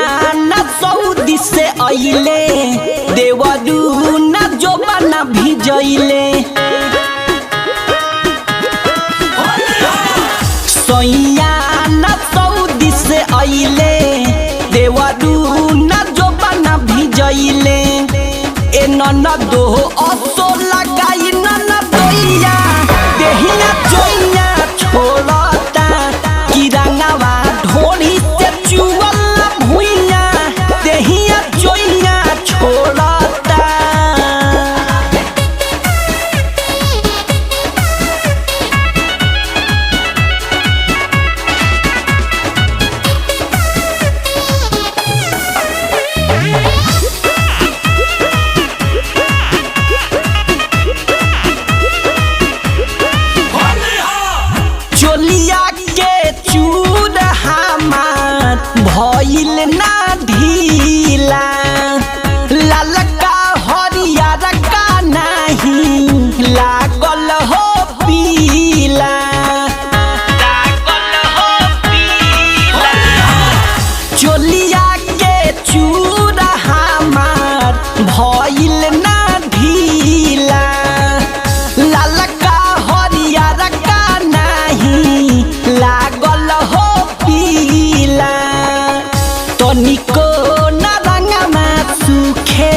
न सऊदी से आइले देवरू न जोबाना भिजइले सैया न सऊदी से आइले देवरू न जोबाना भिजइले ए ननदो असो लगाई ननदोइया देहिया चोइया छोड़ता किरंगवा ढोली से चुवल भुइया देहिया चोइया छोड़ता भइल ना ढीला ललका हरियर का नहीं लागल हो पीला चोलिया के चूड़ा हमार भइल ना ढीला ललका हरियर का नहीं लागल हो पीला तनिको न रंगमा सुखे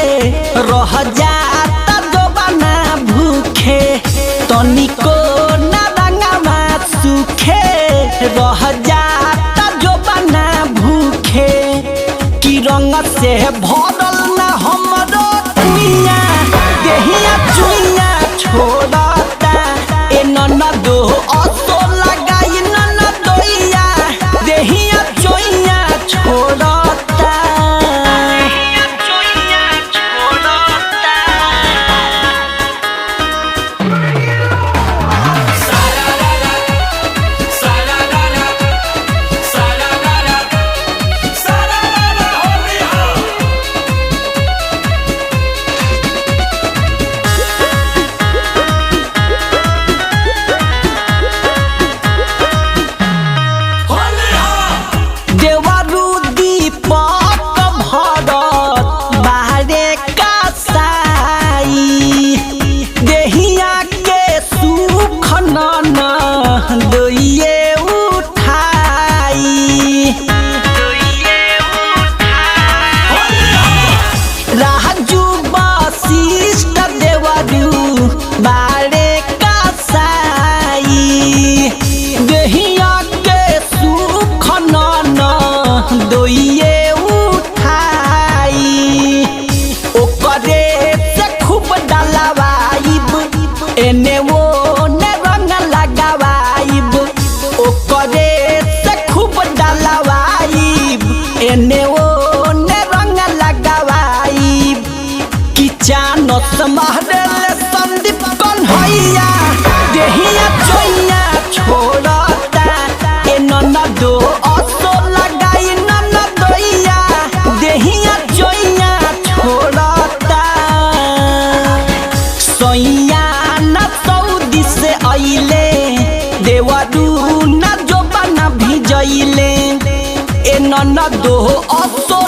रह जाता जोबाना भूखे तनिको न रंगमा सुखे रह जाता जोबाना भूखे कि रंग से भरल न हमरो दुनिया देहिया चुइया छोड़ता ए ननदो असो लगाई ननदोइया देहिया चुइया छोड़ता एने वो ने रंग लगावाइब ओकरे से खूब डालवाइब एने वो ने रंग लगावाइब कि चानस महरल संदीप कन्हैया देहिया चोइया छोड़ता ए ननदो असो लगाई ननदोइया देहिया चोइया छोड़ता सैया देवरू न जोबाना भिजइले ए ननदो असो